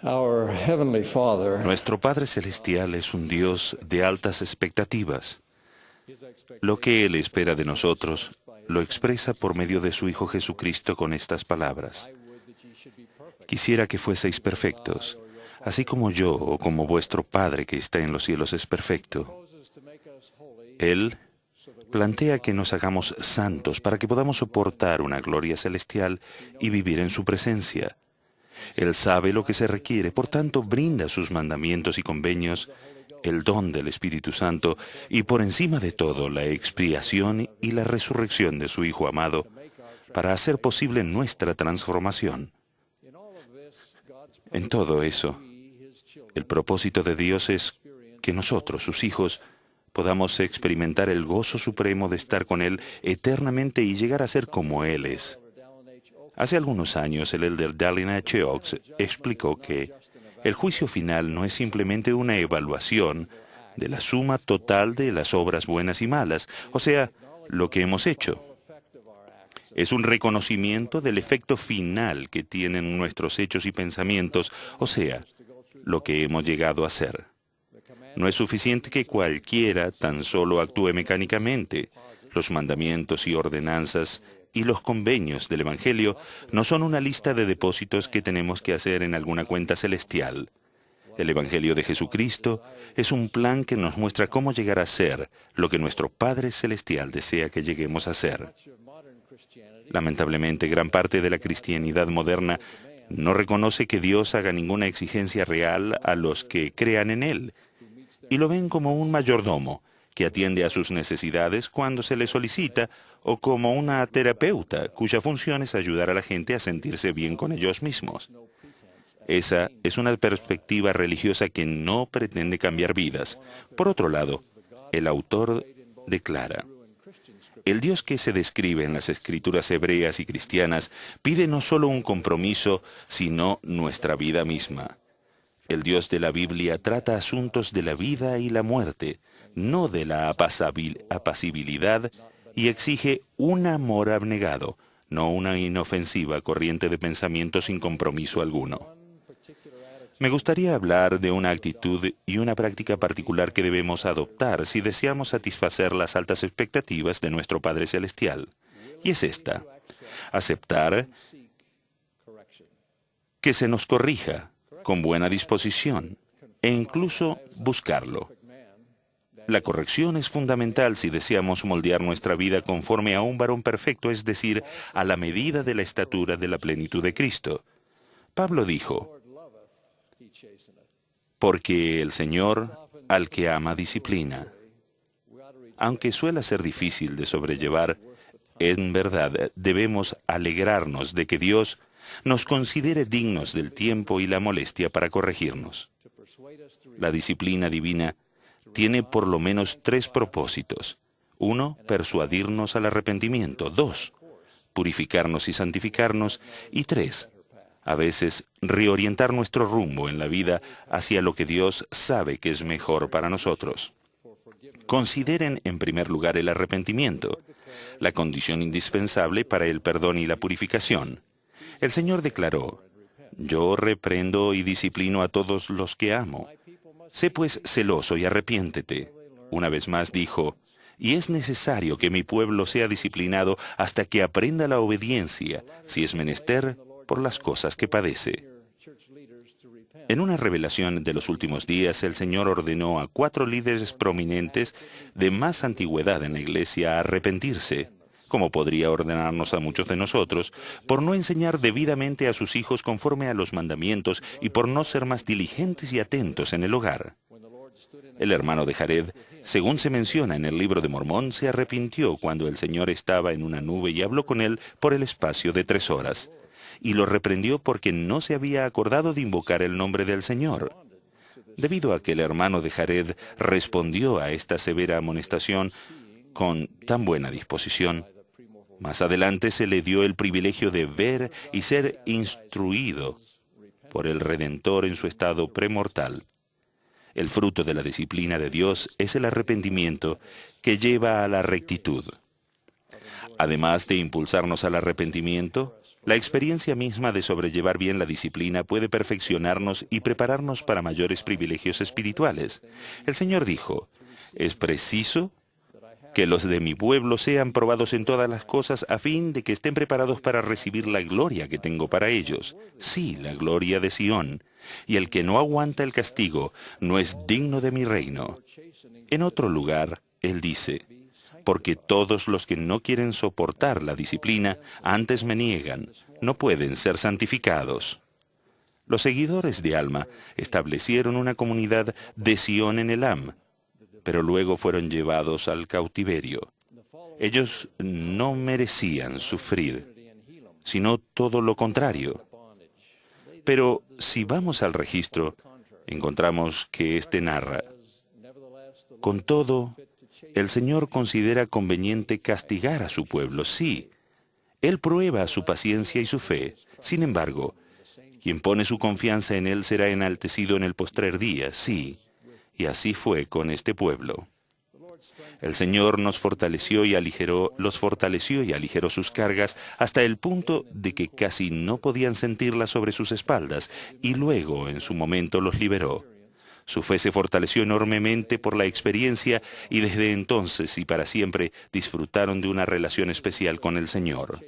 Our Heavenly Father, Nuestro Padre Celestial es un Dios de altas expectativas. Lo que Él espera de nosotros lo expresa por medio de su Hijo Jesucristo con estas palabras. Quisiera que fueseis perfectos, así como yo o como vuestro Padre que está en los cielos es perfecto. Él plantea que nos hagamos santos para que podamos soportar una gloria celestial y vivir en su presencia. Él sabe lo que se requiere, por tanto brinda sus mandamientos y convenios, el don del Espíritu Santo y por encima de todo la expiación y la resurrección de su Hijo amado para hacer posible nuestra transformación. En todo eso, el propósito de Dios es que nosotros, sus hijos, podamos experimentar el gozo supremo de estar con Él eternamente y llegar a ser como Él es. Hace algunos años, el elder Dallin H. Oaks explicó que el juicio final no es simplemente una evaluación de la suma total de las obras buenas y malas, o sea, lo que hemos hecho. Es un reconocimiento del efecto final que tienen nuestros hechos y pensamientos, o sea, lo que hemos llegado a ser. No es suficiente que cualquiera tan solo actúe mecánicamente. Los mandamientos y ordenanzas y los convenios del Evangelio no son una lista de depósitos que tenemos que hacer en alguna cuenta celestial. El Evangelio de Jesucristo es un plan que nos muestra cómo llegar a ser lo que nuestro Padre Celestial desea que lleguemos a ser. Lamentablemente, gran parte de la cristianidad moderna no reconoce que Dios haga ninguna exigencia real a los que crean en Él, y lo ven como un mayordomo que atiende a sus necesidades cuando se le solicita, o como una terapeuta cuya función es ayudar a la gente a sentirse bien con ellos mismos. Esa es una perspectiva religiosa que no pretende cambiar vidas. Por otro lado, el autor declara: el Dios que se describe en las escrituras hebreas y cristianas pide no solo un compromiso, sino nuestra vida misma. El Dios de la Biblia trata asuntos de la vida y la muerte, no de la apacibilidad, y exige un amor abnegado, no una inofensiva corriente de pensamiento sin compromiso alguno. Me gustaría hablar de una actitud y una práctica particular que debemos adoptar si deseamos satisfacer las altas expectativas de nuestro Padre Celestial. Y es esta: aceptar que se nos corrija con buena disposición e incluso buscarlo. La corrección es fundamental si deseamos moldear nuestra vida conforme a un varón perfecto, es decir, a la medida de la estatura de la plenitud de Cristo. Pablo dijo: porque el Señor al que ama disciplina. Aunque suele ser difícil de sobrellevar, en verdad debemos alegrarnos de que Dios nos considere dignos del tiempo y la molestia para corregirnos. La disciplina divina tiene por lo menos 3 propósitos. 1, persuadirnos al arrepentimiento. 2, purificarnos y santificarnos. Y 3, a veces reorientar nuestro rumbo en la vida hacia lo que Dios sabe que es mejor para nosotros. Consideren en primer lugar el arrepentimiento, la condición indispensable para el perdón y la purificación. El Señor declaró: yo reprendo y disciplino a todos los que amo. Sé pues celoso y arrepiéntete. Una vez más dijo: y es necesario que mi pueblo sea disciplinado hasta que aprenda la obediencia, si es menester, por las cosas que padece. En una revelación de los últimos días, el Señor ordenó a 4 líderes prominentes de más antigüedad en la Iglesia a arrepentirse, como podría ordenarnos a muchos de nosotros, por no enseñar debidamente a sus hijos conforme a los mandamientos y por no ser más diligentes y atentos en el hogar. El hermano de Jared, según se menciona en el libro de Mormón, se arrepintió cuando el Señor estaba en una nube y habló con él por el espacio de 3 horas. Y lo reprendió porque no se había acordado de invocar el nombre del Señor. Debido a que el hermano de Jared respondió a esta severa amonestación con tan buena disposición, más adelante se le dio el privilegio de ver y ser instruido por el Redentor en su estado premortal. El fruto de la disciplina de Dios es el arrepentimiento que lleva a la rectitud. Además de impulsarnos al arrepentimiento, La experiencia misma de sobrellevar bien la disciplina puede perfeccionarnos y prepararnos para mayores privilegios espirituales. El Señor dijo, es preciso que los de mi pueblo sean probados en todas las cosas a fin de que estén preparados para recibir la gloria que tengo para ellos. Sí, la gloria de Sión. Y el que no aguanta el castigo no es digno de mi reino. En otro lugar, él dice, porque todos los que no quieren soportar la disciplina antes me niegan, no pueden ser santificados. Los seguidores de Alma establecieron una comunidad de Sión en Elam, pero luego fueron llevados al cautiverio. Ellos no merecían sufrir, sino todo lo contrario. Pero si vamos al registro, encontramos que éste narra, con todo, el Señor considera conveniente castigar a su pueblo, sí. Él prueba su paciencia y su fe. Sin embargo, quien pone su confianza en Él será enaltecido en el postrer día, sí. Y así fue con este pueblo. El Señor los fortaleció y aligeró sus cargas hasta el punto de que casi no podían sentirlas sobre sus espaldas, y luego, en su momento, los liberó. Su fe se fortaleció enormemente por la experiencia y desde entonces y para siempre disfrutaron de una relación especial con el Señor.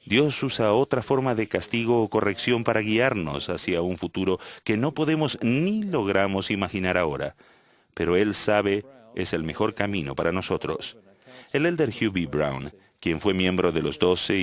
Dios usa otra forma de castigo o corrección para guiarnos hacia un futuro que no podemos ni logramos imaginar ahora, pero Él sabe es el mejor camino para nosotros. El elder Hugh B. Brown, quien fue miembro de los 12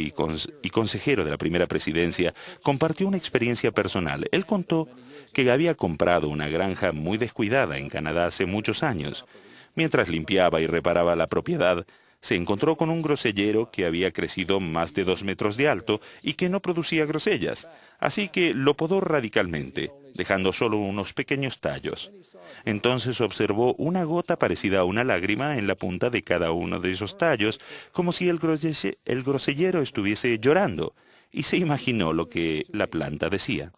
y consejero de la primera presidencia, compartió una experiencia personal. Él contó que había comprado una granja muy descuidada en Canadá hace muchos años. Mientras limpiaba y reparaba la propiedad, se encontró con un grosellero que había crecido más de 2 metros de alto y que no producía grosellas, así que lo podó radicalmente, dejando solo unos pequeños tallos. Entonces observó una gota parecida a una lágrima en la punta de cada uno de esos tallos, como si el grosellero estuviese llorando, y se imaginó lo que la planta decía.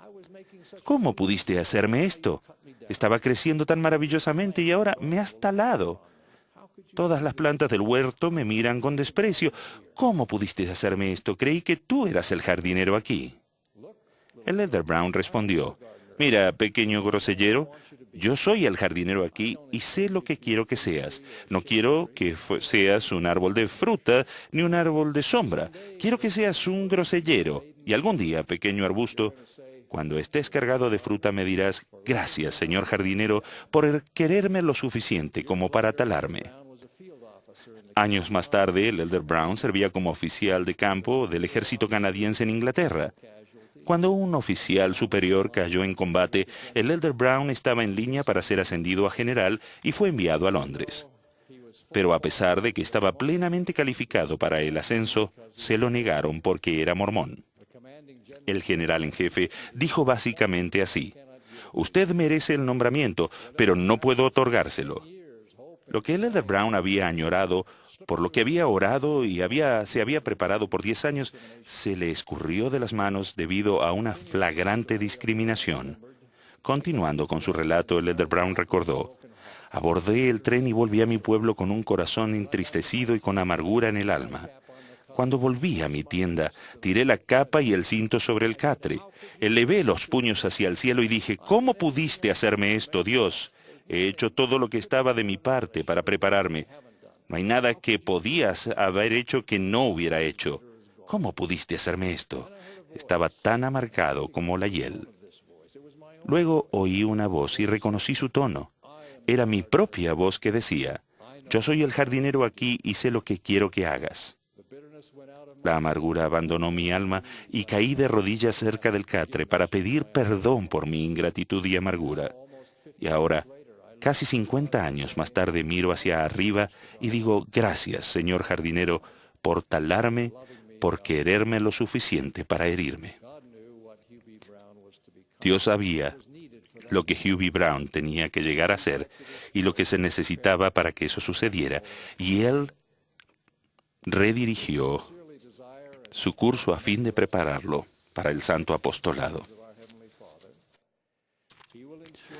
¿Cómo pudiste hacerme esto? Estaba creciendo tan maravillosamente y ahora me has talado. Todas las plantas del huerto me miran con desprecio. ¿Cómo pudiste hacerme esto? Creí que tú eras el jardinero aquí. El elder Brown respondió, mira, pequeño grosellero, yo soy el jardinero aquí y sé lo que quiero que seas. No quiero que seas un árbol de fruta ni un árbol de sombra. Quiero que seas un grosellero. Y algún día, pequeño arbusto, cuando estés cargado de fruta me dirás, gracias, señor jardinero, por quererme lo suficiente como para talarme. Años más tarde, el elder Brown servía como oficial de campo del ejército canadiense en Inglaterra. Cuando un oficial superior cayó en combate, el elder Brown estaba en línea para ser ascendido a general y fue enviado a Londres. Pero a pesar de que estaba plenamente calificado para el ascenso, se lo negaron porque era mormón. El general en jefe dijo básicamente así, usted merece el nombramiento, pero no puedo otorgárselo. Lo que el elder Brown había añorado, por lo que había orado y se había preparado por 10 años, se le escurrió de las manos debido a una flagrante discriminación. Continuando con su relato, el elder Brown recordó, abordé el tren y volví a mi pueblo con un corazón entristecido y con amargura en el alma. Cuando volví a mi tienda, tiré la capa y el cinto sobre el catre. Elevé los puños hacia el cielo y dije, ¿cómo pudiste hacerme esto, Dios? He hecho todo lo que estaba de mi parte para prepararme. No hay nada que podías haber hecho que no hubiera hecho. ¿Cómo pudiste hacerme esto? Estaba tan amargado como la hiel. Luego oí una voz y reconocí su tono. Era mi propia voz que decía, yo soy el jardinero aquí y sé lo que quiero que hagas. La amargura abandonó mi alma y caí de rodillas cerca del catre para pedir perdón por mi ingratitud y amargura. Y ahora, casi 50 años más tarde, miro hacia arriba y digo, gracias, señor jardinero, por talarme, por quererme lo suficiente para herirme. Dios sabía lo que Hugh B. Brown tenía que llegar a ser y lo que se necesitaba para que eso sucediera, y Él redirigió su curso a fin de prepararlo para el santo apostolado.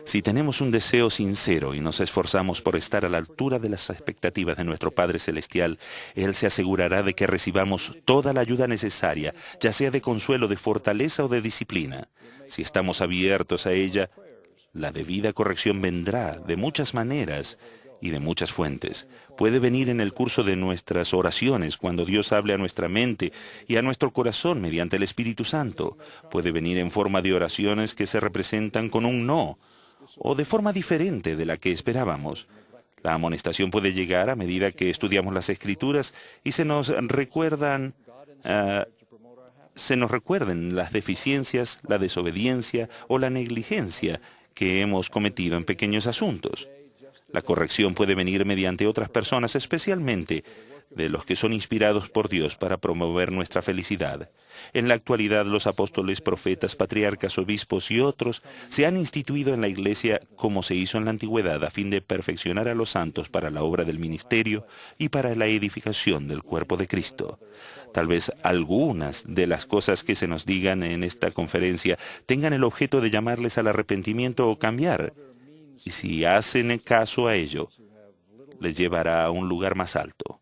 Si tenemos un deseo sincero y nos esforzamos por estar a la altura de las expectativas de nuestro Padre Celestial, Él se asegurará de que recibamos toda la ayuda necesaria, ya sea de consuelo, de fortaleza o de disciplina. Si estamos abiertos a ella, la debida corrección vendrá de muchas maneras y de muchas fuentes. Puede venir en el curso de nuestras oraciones, cuando Dios hable a nuestra mente y a nuestro corazón mediante el Espíritu Santo. Puede venir en forma de oraciones que se representan con un no, o de forma diferente de la que esperábamos. La amonestación puede llegar a medida que estudiamos las Escrituras y se nos recuerden las deficiencias, la desobediencia o la negligencia que hemos cometido en pequeños asuntos. La corrección puede venir mediante otras personas, especialmente de los que son inspirados por Dios para promover nuestra felicidad. En la actualidad, los apóstoles, profetas, patriarcas, obispos y otros se han instituido en la Iglesia como se hizo en la antigüedad, a fin de perfeccionar a los santos para la obra del ministerio y para la edificación del cuerpo de Cristo. Tal vez algunas de las cosas que se nos digan en esta conferencia tengan el objeto de llamarles al arrepentimiento o cambiar, y si hacen caso a ello, les llevará a un lugar más alto.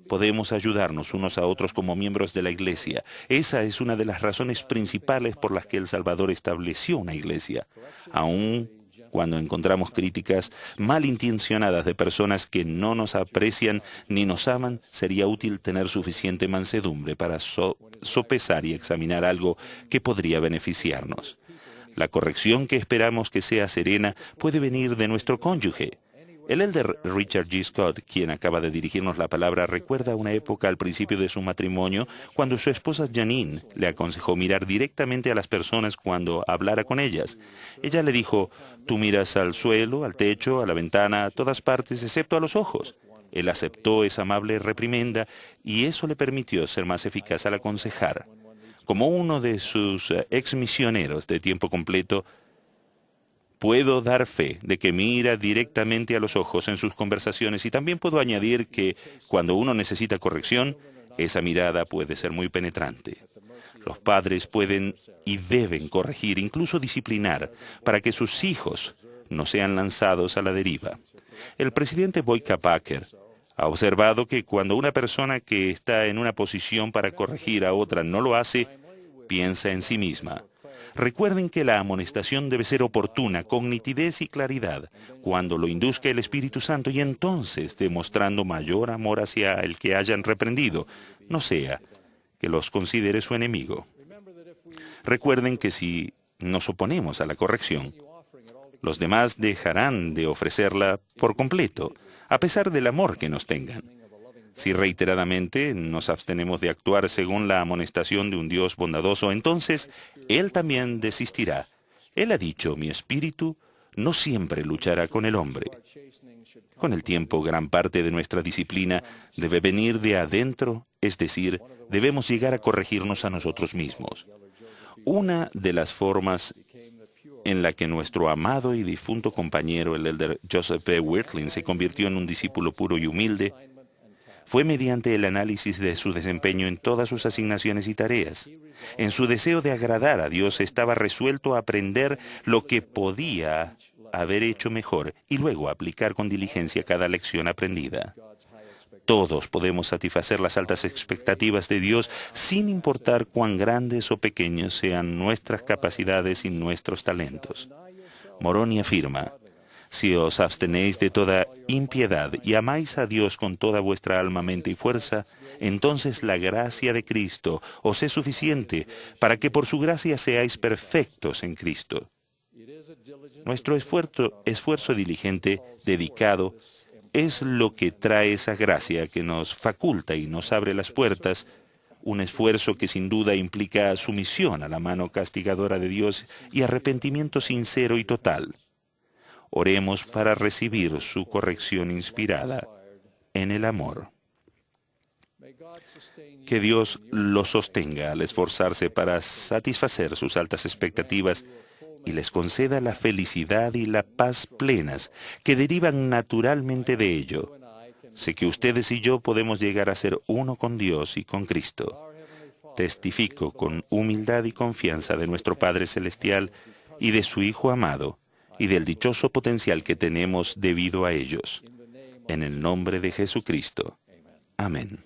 Podemos ayudarnos unos a otros como miembros de la Iglesia. Esa es una de las razones principales por las que el Salvador estableció una Iglesia. Aun cuando encontramos críticas malintencionadas de personas que no nos aprecian ni nos aman, sería útil tener suficiente mansedumbre para sopesar y examinar algo que podría beneficiarnos. La corrección que esperamos que sea serena puede venir de nuestro cónyuge. El elder Richard G. Scott, quien acaba de dirigirnos la palabra, recuerda una época al principio de su matrimonio cuando su esposa Janine le aconsejó mirar directamente a las personas cuando hablara con ellas. Ella le dijo: tú miras al suelo, al techo, a la ventana, a todas partes excepto a los ojos. Él aceptó esa amable reprimenda y eso le permitió ser más eficaz al aconsejar. Como uno de sus exmisioneros de tiempo completo, puedo dar fe de que mira directamente a los ojos en sus conversaciones, y también puedo añadir que cuando uno necesita corrección, esa mirada puede ser muy penetrante. Los padres pueden y deben corregir, incluso disciplinar, para que sus hijos no sean lanzados a la deriva. El presidente Boyka Packer ha observado que cuando una persona que está en una posición para corregir a otra no lo hace, piensa en sí misma. Recuerden que la amonestación debe ser oportuna, con nitidez y claridad, cuando lo induzca el Espíritu Santo, y entonces demostrando mayor amor hacia el que hayan reprendido, no sea que los considere su enemigo. Recuerden que si nos oponemos a la corrección, los demás dejarán de ofrecerla por completo, a pesar del amor que nos tengan. Si reiteradamente nos abstenemos de actuar según la amonestación de un Dios bondadoso, entonces Él también desistirá. Él ha dicho: mi espíritu no siempre luchará con el hombre. Con el tiempo, gran parte de nuestra disciplina debe venir de adentro, es decir, debemos llegar a corregirnos a nosotros mismos. Una de las formas en la que nuestro amado y difunto compañero, el elder Joseph B. Wirthlin, se convirtió en un discípulo puro y humilde, fue mediante el análisis de su desempeño en todas sus asignaciones y tareas. En su deseo de agradar a Dios, estaba resuelto a aprender lo que podía haber hecho mejor y luego aplicar con diligencia cada lección aprendida. Todos podemos satisfacer las altas expectativas de Dios sin importar cuán grandes o pequeños sean nuestras capacidades y nuestros talentos. Moroni afirma: si os abstenéis de toda impiedad y amáis a Dios con toda vuestra alma, mente y fuerza, entonces la gracia de Cristo os es suficiente para que por su gracia seáis perfectos en Cristo. Nuestro esfuerzo diligente, dedicado, es lo que trae esa gracia que nos faculta y nos abre las puertas, un esfuerzo que sin duda implica sumisión a la mano castigadora de Dios y arrepentimiento sincero y total. Oremos para recibir su corrección inspirada en el amor. Que Dios los sostenga al esforzarse para satisfacer sus altas expectativas y les conceda la felicidad y la paz plenas que derivan naturalmente de ello. Sé que ustedes y yo podemos llegar a ser uno con Dios y con Cristo. Testifico con humildad y confianza de nuestro Padre Celestial y de su Hijo amado, y del dichoso potencial que tenemos debido a ellos. En el nombre de Jesucristo. Amén.